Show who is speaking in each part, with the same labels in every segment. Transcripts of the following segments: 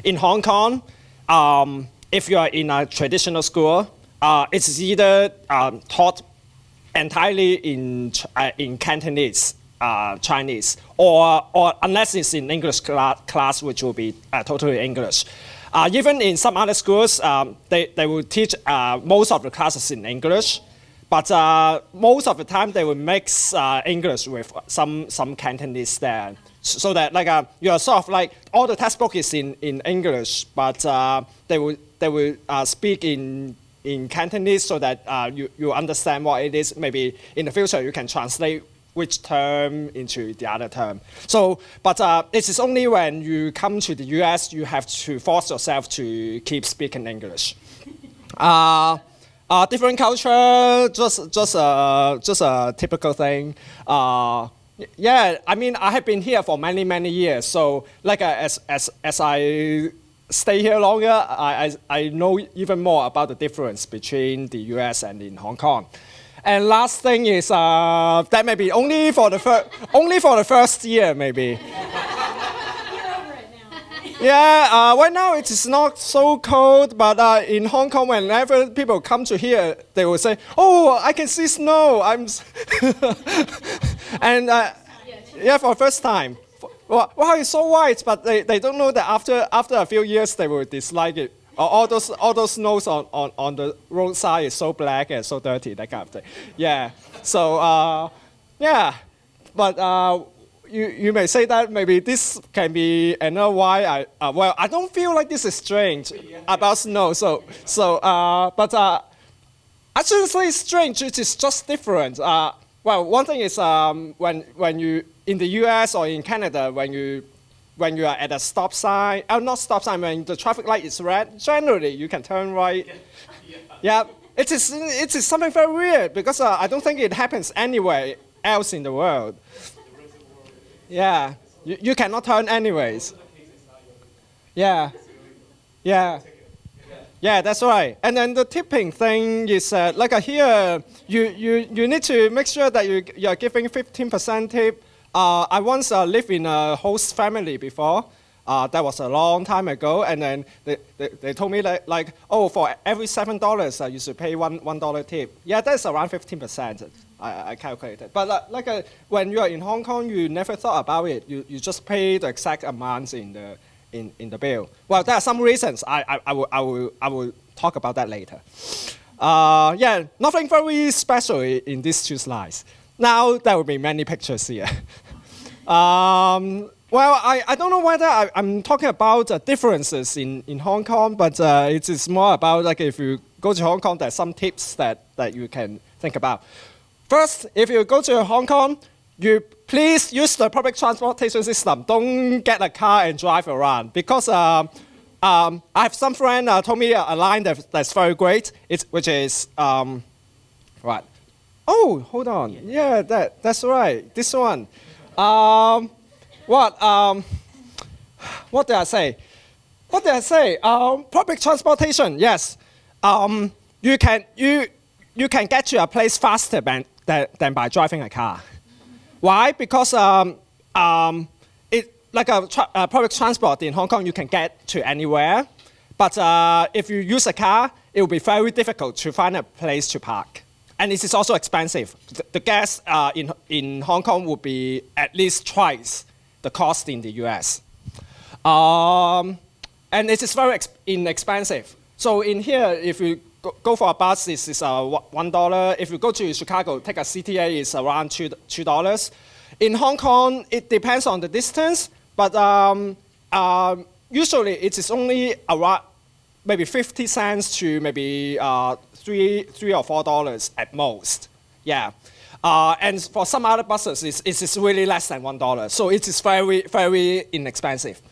Speaker 1: In Hong Kong, if you are in a traditional school, it's either taught entirely in Cantonese, Chinese, or unless it's in English class, which will be totally English. Even in some other schools, they will teach most of the classes in English, but most of the time they will mix English with some Cantonese there, so that you're sort of like all the textbook is in English, but they will speak in Cantonese so that you understand what it is. Maybe in the future you can translate which term into the other term. So, but it is only when you come to the US you have to force yourself to keep speaking English. Different culture, just a typical thing. Yeah, I mean, I have been here for many years. So, as I stay here longer, I know even more about the difference between the US and in Hong Kong. And last thing is that maybe only for the first year maybe.
Speaker 2: You're over it now.
Speaker 1: Yeah, right now it is not so cold, but in Hong Kong, whenever people come to here, they will say, "Oh, I can see snow." And yeah, for the first time. Wow, it's so white, but they don't know that after a few years they will dislike it. All those snows on the roadside is so black and so dirty, that kind of thing. Yeah. So yeah, but you may say that maybe this can be another why I don't feel like this is strange about snow. But I shouldn't say strange. It is just different. Well, one thing is when you in the U.S. or in Canada when you are at a stop sign, not stop sign, when the traffic light is red, generally you can turn right. Yeah, it is something very weird because I don't think it happens anywhere else in the world. Yeah, you cannot turn anyways. Yeah, that's right. And then the tipping thing is here, you need to make sure that you are giving 15% tip. I once lived in a host family before. That was a long time ago, and then they told me oh, for every $7 you should pay $1 tip. Yeah, that's around 15%. I calculated. But when you are in Hong Kong, you never thought about it. You just pay the exact amounts in the bill. Well, there are some reasons. I will talk about that later. Yeah, nothing very special in these two slides. Now there will be many pictures here. Well, I don't know whether I'm talking about differences in Hong Kong, but it is more about if you go to Hong Kong, there's some tips that you can think about. First, if you go to Hong Kong, you please use the public transportation system. Don't get a car and drive around because I have some friend told me a line that's very great, which is right. Oh, hold on. Yeah, that's right. This one. What did I say? Public transportation. Yes. You can get to a place faster than by driving a car. Why? Because public transport in Hong Kong, you can get to anywhere. But if you use a car, it will be very difficult to find a place to park. And it is also expensive. The gas in Hong Kong would be at least twice the cost in the US. And it is very inexpensive. So in here, if you go for a bus, this is $1. If you go to Chicago, take a CTA, it's around $2. In Hong Kong, it depends on the distance, but usually it is only around maybe 50 cents to maybe $3 or $4 at most. Yeah. And for some other buses, it is really less than $1. So it is very inexpensive.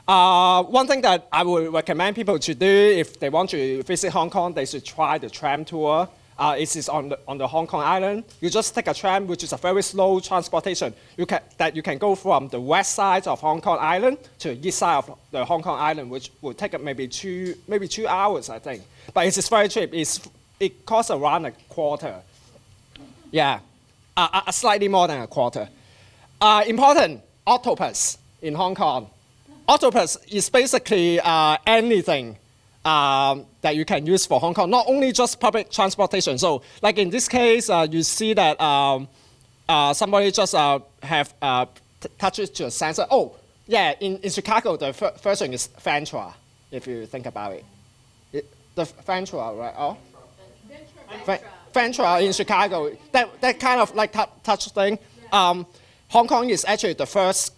Speaker 1: One thing that I would recommend people to do if they want to visit Hong Kong, they should try the tram tour. It is on the Hong Kong Island. You just take a tram, which is a very slow transportation. You can go from the west side of Hong Kong Island to the east side of the Hong Kong Island, which will take maybe 2 hours, I think. But it is very cheap. It costs around a quarter. Yeah, slightly more than a quarter. Important, octopus in Hong Kong. octopus is basically anything that you can use for Hong Kong, not only just public transportation. So like in this case, you see that somebody just have touched it to a sensor. Oh, yeah, in Chicago, the first thing is Fantra, if you think about it. The Fantra, right? Oh? Fantra in Chicago, that kind of like touch thing. Hong Kong is actually the first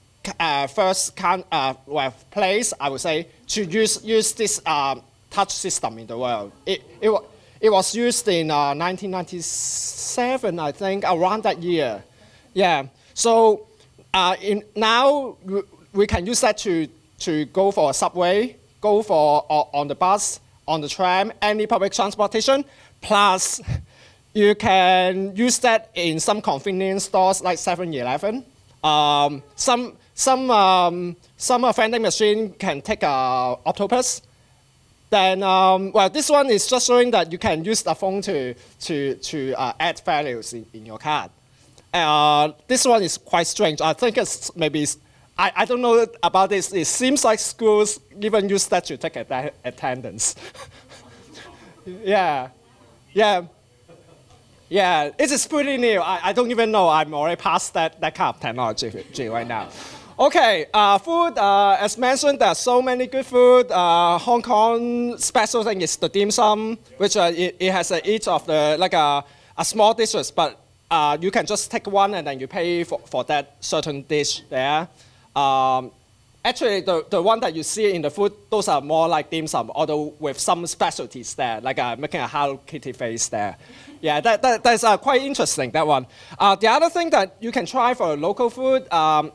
Speaker 1: place, I would say, to use this touch system in the world. It was used in 1997, I think, around that year. Yeah. So now we can use that to go for a subway, go for on the bus, on the tram, any public transportation. Plus, you can use that in some convenience stores like 7-Eleven. Some vending machine can take octopus. Then, well, this one is just showing that you can use the phone to add values in your card. This one is quite strange. I think it's maybe, I don't know about this. It seems like schools even use that to take attendance. Yeah. Yeah, it is pretty new. I don't even know. I'm already past that kind of technology right now. Okay, food. As mentioned, there's so many good food. Hong Kong special thing is the dim sum, which it has each of the like a small dishes, but you can just take one and then you pay for that certain dish there. Actually, the one that you see in the food, those are more like dim sum, although with some specialties there, like making a Hello Kitty face there. Yeah, that's quite interesting, that one. The other thing that you can try for local food,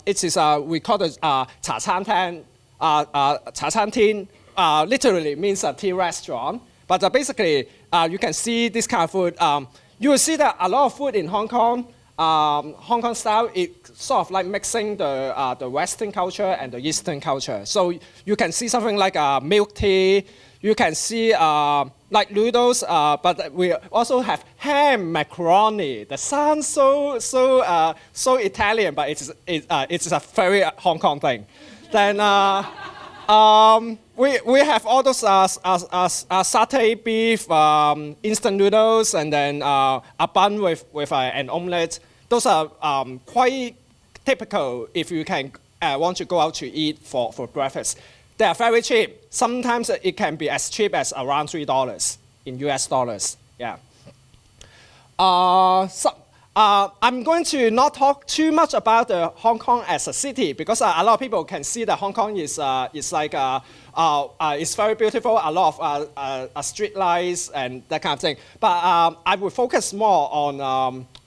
Speaker 1: it is, we call it Cha Chan Tan. Cha Chan Tin literally means a tea restaurant, but basically you can see this kind of food. You will see that a lot of food in Hong Kong, Hong Kong style, it's sort of like mixing the Western culture and the Eastern culture. So you can see something like milk tea. You can see like noodles, but we also have ham macaroni. That sounds so Italian, but it's a very Hong Kong thing. Then we have all those satay beef, instant noodles, and then a bun with an omelette. Those are quite typical if you can want to go out to eat for breakfast. They are very cheap. Sometimes it can be as cheap as around $3 in US dollars. Yeah. I'm going to not talk too much about Hong Kong as a city because a lot of people can see that Hong Kong is like it's very beautiful. A lot of street lights and that kind of thing. But I will focus more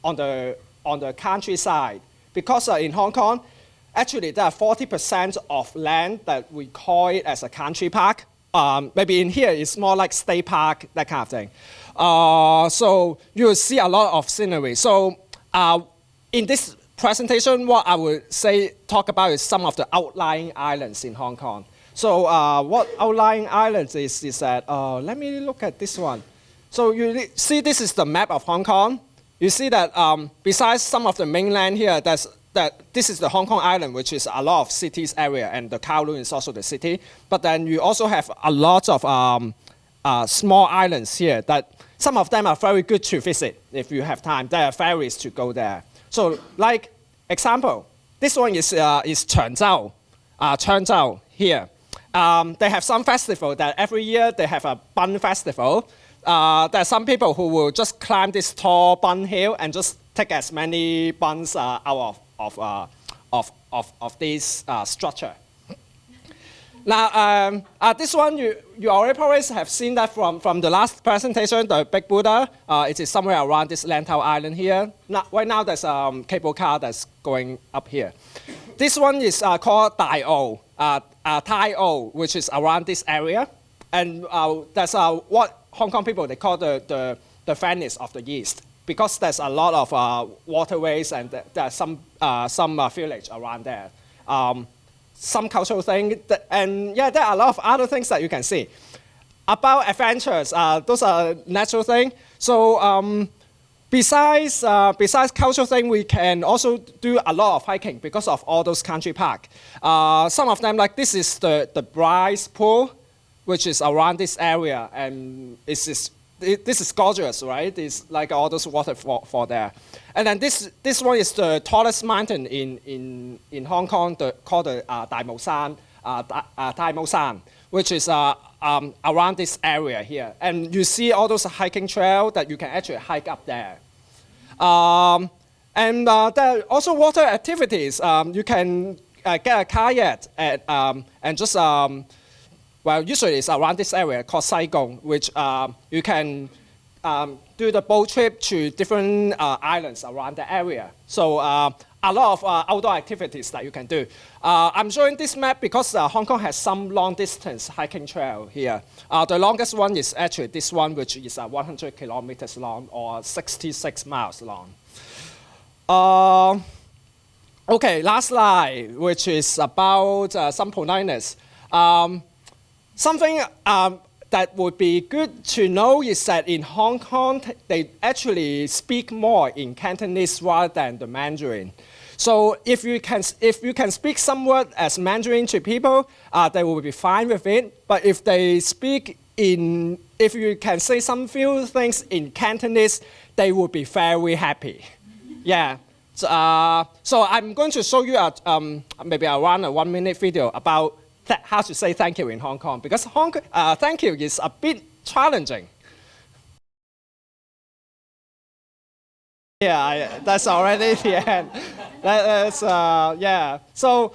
Speaker 1: on the countryside because in Hong Kong, actually there are 40% of land that we call it as a country park. Maybe in here it's more like state park, that kind of thing. So you will see a lot of scenery. So in this presentation, what I would talk about is some of the outlying islands in Hong Kong. So what outlying islands is that, let me look at this one. So you see this is the map of Hong Kong. You see that besides some of the mainland here, this is the Hong Kong Island, which is a lot of cities area, and the Kowloon is also the city. But then you also have a lot of small islands here that some of them are very good to visit if you have time. There are ferries to go there. So like example, this one is Changzhou, Changzhou here. They have some festival that every year they have a bun festival. There are some people who will just climb this tall bun hill and just take as many buns out of this structure. Now, this one you already probably have seen that from the last presentation, the Big Buddha. It is somewhere around this Lantau Island here. Now, right now, there's a cable car that's going up here. This one is called Dai O, Tai O, which is around this area. And that's what Hong Kong people, they call the Venice of the East, because there's a lot of waterways and there's some village around there. Some cultural thing, and yeah, there are a lot of other things that you can see. About adventures, those are natural things. So besides cultural thing, we can also do a lot of hiking because of all those country park. Some of them, like this is the Bryce Pool, which is around this area, and this is gorgeous, right? It's like all those waterfall there. And then this one is the tallest mountain in Hong Kong, called the Dai Mo San, which is around this area here. And you see all those hiking trails that you can actually hike up there. And there are also water activities. You can get a kayak and just, well, usually it's around this area called Saigon, which you can do the boat trip to different islands around the area. So a lot of outdoor activities that you can do. I'm showing this map because Hong Kong has some long distance hiking trail here. The longest one is actually this one, which is 100 kilometers long or 66 miles long. Okay, last slide, which is about some politeness. Something that would be good to know is that in Hong Kong, they actually speak more in Cantonese rather than the Mandarin. So if you can speak some word as Mandarin to people, they will be fine with it. But if you can say some few things in Cantonese, they will be very happy. Yeah. So I'm going to show you maybe around a 1 minute video about how to say thank you in Hong Kong, because thank you is a bit challenging. Yeah, that's already the end. Yeah. So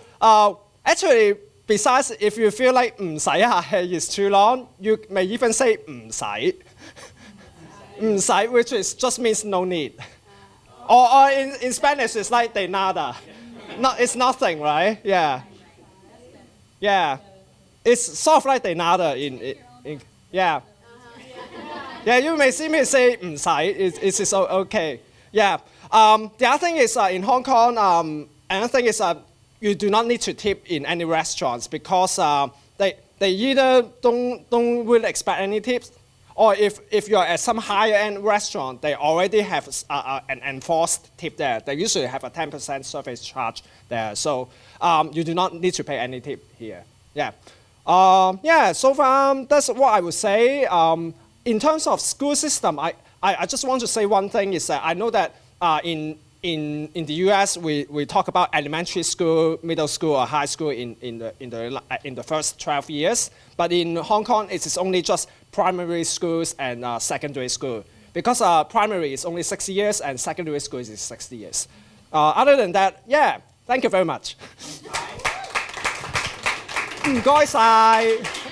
Speaker 1: actually, besides, if you feel like 唔使客氣 is too long, you may even say 唔使. 唔使, which just means no need. Or in Spanish, it's like de nada. It's nothing, right? Yeah. Yeah, it's sort of like de nada yeah. Yeah, you may see me say 唔使, it's okay. Yeah. The other thing is in Hong Kong, another thing is you do not need to tip in any restaurants because they either don't really expect any tips, or if you're at some higher end restaurant, they already have an enforced tip there. They usually have a 10% service charge there. So you do not need to pay any tip here. Yeah. Yeah, so far that's what I would say. In terms of school system, I just want to say one thing is that I know that in the US we talk about elementary school, middle school, or high school in the first 12 years. But in Hong Kong, it is only just primary schools and secondary school, because primary is only 6 years and secondary school is 60 years. Other than that, yeah, thank you very much. 唔該晒。